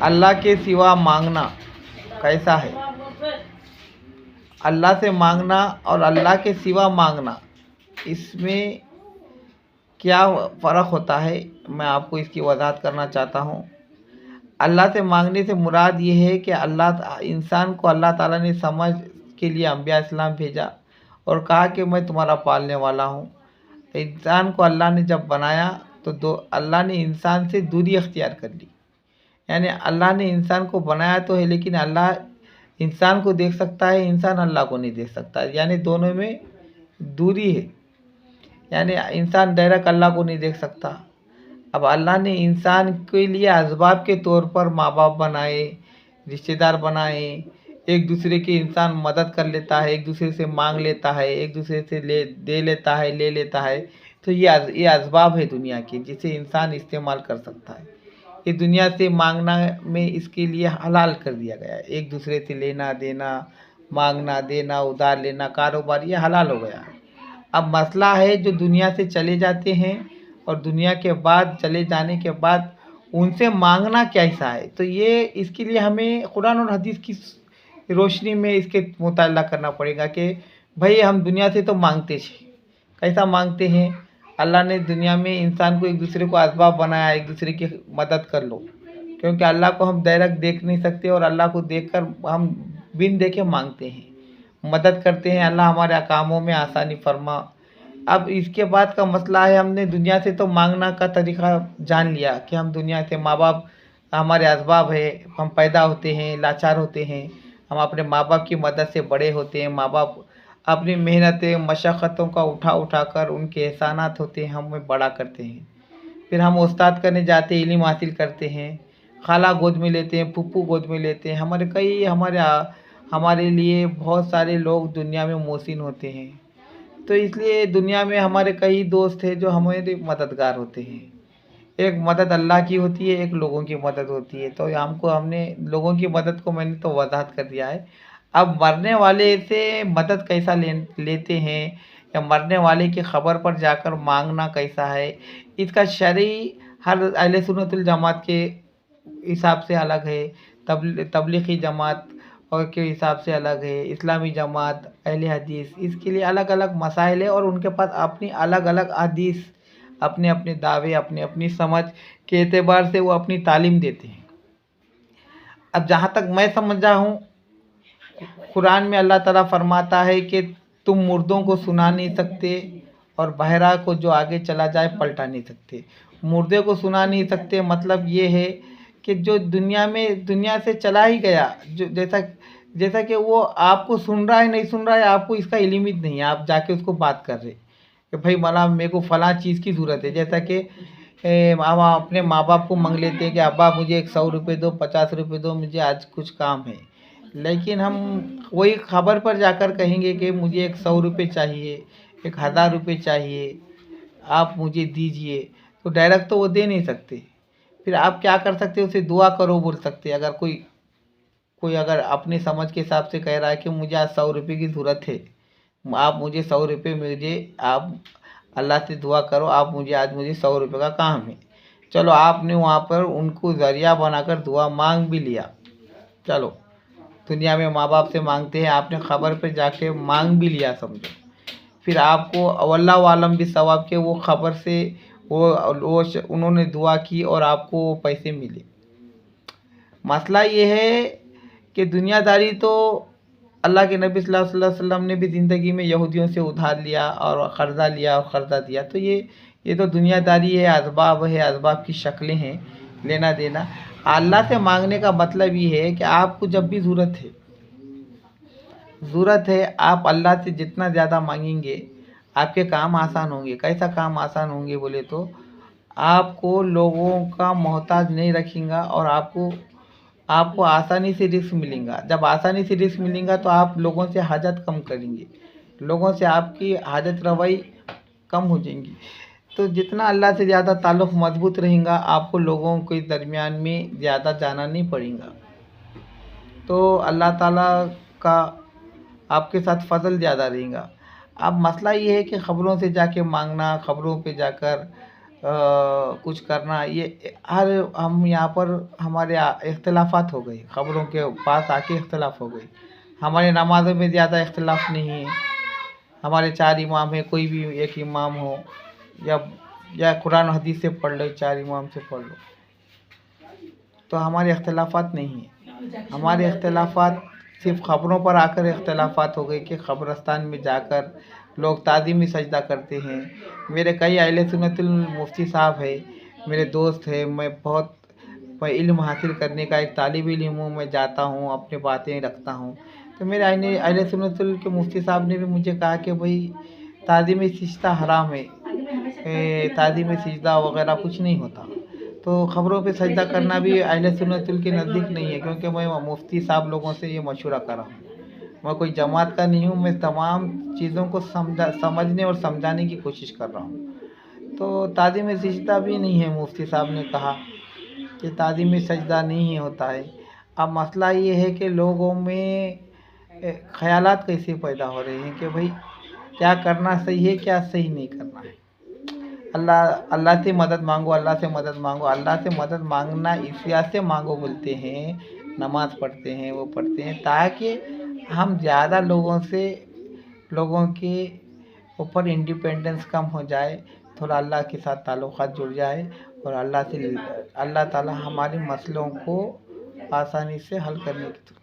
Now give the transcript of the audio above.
अल्लाह के सिवा मांगना कैसा है? अल्लाह से मांगना और अल्लाह के सिवा मांगना, इसमें क्या फ़र्क होता है, मैं आपको इसकी वजाहत करना चाहता हूँ। अल्लाह से मांगने से मुराद ये है कि इंसान को अल्लाह ताला ने समझ के लिए अंबिया इस्लाम भेजा और कहा कि मैं तुम्हारा पालने वाला हूँ। इंसान को अल्लाह ने जब बनाया तो अल्लाह ने इंसान से दूरी अख्तियार कर ली। यानी अल्लाह ने इंसान को बनाया तो है, लेकिन अल्लाह इंसान को देख सकता है, इंसान अल्लाह को नहीं देख सकता। यानी दोनों में दूरी है। यानी इंसान डायरेक्ट अल्लाह को नहीं देख सकता। अब अल्लाह ने इंसान के लिए असबाब के तौर पर माँ बाप बनाए, रिश्तेदार बनाए, एक दूसरे की इंसान मदद कर लेता है, एक दूसरे से मांग लेता है, एक दूसरे से दे लेता है, ले लेता है। तो ये असबाब है दुनिया के, जिसे इंसान इस्तेमाल कर सकता है। ये दुनिया से मांगना में इसके लिए हलाल कर दिया गया है। एक दूसरे से लेना देना, मांगना देना, उधार लेना, कारोबार, ये हलाल हो गया है। अब मसला है जो दुनिया से चले जाते हैं और दुनिया के बाद चले जाने के बाद उनसे मांगना कैसा है। तो ये इसके लिए हमें कुरान और हदीस की रोशनी में इसके मुताला करना पड़ेगा कि भाई हम दुनिया से तो मांगते थे, कैसा मांगते हैं। अल्लाह ने दुनिया में इंसान को एक दूसरे को असबाब बनाया, एक दूसरे की मदद कर लो, क्योंकि अल्लाह को हम डायरेक्ट देख नहीं सकते और अल्लाह को देखकर हम बिन देखे मांगते हैं, मदद करते हैं। अल्लाह हमारे कामों में आसानी फरमा। अब इसके बाद का मसला है, हमने दुनिया से तो मांगना का तरीका जान लिया कि हम दुनिया से, माँ बाप हमारे असबाब है, हम पैदा होते हैं, लाचार होते हैं, हम अपने माँ बाप की मदद से बड़े होते हैं। माँ बाप अपनी मेहनतें मशक्क़तों का उठा कर उनके एहसानात होते हैं, हमें बड़ा करते हैं। फिर हम उस्ताद करने जाते हैं, इल्म हासिल करते हैं, खाला गोद में लेते हैं, फूफू गोद में लेते हैं। हमारे लिए बहुत सारे लोग दुनिया में मोहसिन होते हैं। तो इसलिए दुनिया में हमारे कई दोस्त हैं जो हमारे मददगार होते हैं। एक मदद अल्लाह की होती है, एक लोगों की मदद होती है। तो हमने लोगों की मदद को मैंने तो वजाहत कर दिया है। अब मरने वाले से मदद कैसा लेते हैं, या मरने वाले की ख़बर पर जाकर मांगना कैसा है, इसका शरई हर अहले सुन्नतुल जमात के हिसाब से अलग है, तबलीगी जमात और के हिसाब से अलग है, इस्लामी जमात, अहले हदीस, इसके लिए अलग अलग मसाइल है और उनके पास अपनी अलग अलग हदीस, अपने अपने दावे, अपनी अपनी समझ के एतबार से वो अपनी तालीम देते हैं। अब जहाँ तक मैं समझा हूँ, कुरान में अल्लाह ताला फरमाता है कि तुम मुर्दों को सुना नहीं सकते और बहरा को जो आगे चला जाए पलटा नहीं सकते। मुर्दे को सुना नहीं सकते मतलब ये है कि जो दुनिया से चला ही गया, जो जैसा कि वो आपको सुन रहा है नहीं सुन रहा है, आपको इसका इल्म ही नहीं है, आप जाके उसको बात कर रहे कि भाई मेरे को फ़लाँ चीज़ की ज़रूरत है। जैसा कि हम अपने माँ बाप को मांग लेते हैं कि अब्बा मुझे 100 रुपये दो, 50 रुपये दो, मुझे आज कुछ काम है। लेकिन हम वही खबर पर जाकर कहेंगे कि मुझे 100 रुपये चाहिए, 1000 रुपये चाहिए, आप मुझे दीजिए, तो डायरेक्ट तो वो दे नहीं सकते। फिर आप क्या कर सकते हो, उसे दुआ करो बोल सकते। अगर कोई अगर अपने समझ के हिसाब से कह रहा है कि मुझे आज 100 रुपये की ज़रूरत है, आप मुझे 100 रुपये मुझे, आप अल्लाह से दुआ करो, आप मुझे 100 रुपये का काम है। चलो आपने वहाँ पर उनको ज़रिया बनाकर दुआ मांग भी लिया। चलो दुनिया में माँ बाप से मांगते हैं, आपने खबर पे जाके मांग भी लिया समझो। फिर आपको अल्लाह आलम भी सवाब के वो खबर से वो उन्होंने दुआ की और आपको वो पैसे मिले। मसला ये है कि दुनियादारी तो अल्लाह के नबी सल्लल्लाहु अलैहि वसल्लम ने भी ज़िंदगी में यहूदियों से उधार लिया और क़र्ज़ा लिया और क़र्ज़ा दिया। तो ये तो दुनियादारी है, असबाब की शक्लें हैं, लेना देना। अल्लाह से मांगने का मतलब ये है कि आपको जब भी ज़रूरत है, आप अल्लाह से जितना ज़्यादा मांगेंगे आपके काम आसान होंगे। कैसा काम आसान होंगे बोले तो, आपको लोगों का मोहताज नहीं रखेगा और आपको आसानी से रिस्क मिलेगा। जब आसानी से रिस्क मिलेगा तो आप लोगों से हाजत कम करेंगे, लोगों से आपकी हाजत रवाई कम हो जाएंगी। तो जितना अल्लाह से ज़्यादा ताल्लुक़ मजबूत रहेगा, आपको लोगों के दरमियान में ज़्यादा जाना नहीं पड़ेगा। तो अल्लाह ताला का आपके साथ फ़ज़ल ज़्यादा रहेगा। अब मसला ये है कि ख़बरों से जाके मांगना, ख़बरों पे जाकर कुछ करना, ये हर हम यहाँ पर हमारे इख्तलाफात हो गई, खबरों के पास आके इख्तलाफ हो गई। हमारे नमाज़ों में ज़्यादा इख्तलाफ नहीं है, हमारे 4 इमाम हैं, कोई भी एक इमाम हो, या कुरान हदीस से पढ़ लो, 4 इमाम से पढ़ लो, तो हमारे इख्तलाफात नहीं है। हमारे इख्तलाफात सिर्फ खबरों पर आकर इख्तलाफात हो गई कि कब्रस्तान में जाकर लोग ताज़ीमी सजदा करते हैं। मेरे कई अहले सुन्नतुल मुफ्ती साहब है, मेरे दोस्त है, मैं इल्म हासिल करने का एक तालिब इल्म हूँ, मैं जाता हूँ, अपनी बातें रखता हूँ। तो मेरे अहले सुन्नतुल के मुफ्ती साहब ने भी मुझे कहा कि भाई ताज़ीम सजदा हराम है, ताज़ीम सजदा वगैरह कुछ नहीं होता। तो खबरों पे सजदा करना भी अहले सुन्नतुल के नज़दीक नहीं है, क्योंकि मैं मुफ्ती साहब लोगों से ये मशवरा कर रहा हूँ। मैं कोई जमात का नहीं हूँ, मैं तमाम चीज़ों को समझने और समझाने की कोशिश कर रहा हूँ। तो ताज़ीम सजदा भी नहीं है, मुफ्ती साहब ने कहा कि ताज़ीम सजदा नहीं होता है। अब मसला ये है कि लोगों में ख़यालात कैसे पैदा हो रहे हैं कि भाई क्या करना सही है, क्या सही नहीं करना है। अल्लाह अल्लाह से मदद मांगो, अल्लाह से मदद मांगो। अल्लाह से मदद मांगना इस लिहाज से मांगो बोलते हैं, नमाज़ पढ़ते हैं, वो पढ़ते हैं ताकि हम ज़्यादा लोगों के ऊपर इंडिपेंडेंस कम हो जाए, थोड़ा अल्लाह के साथ ताल्लुक़ात जुड़ जाए, और अल्लाह ताला हमारे मसलों को आसानी से हल करने की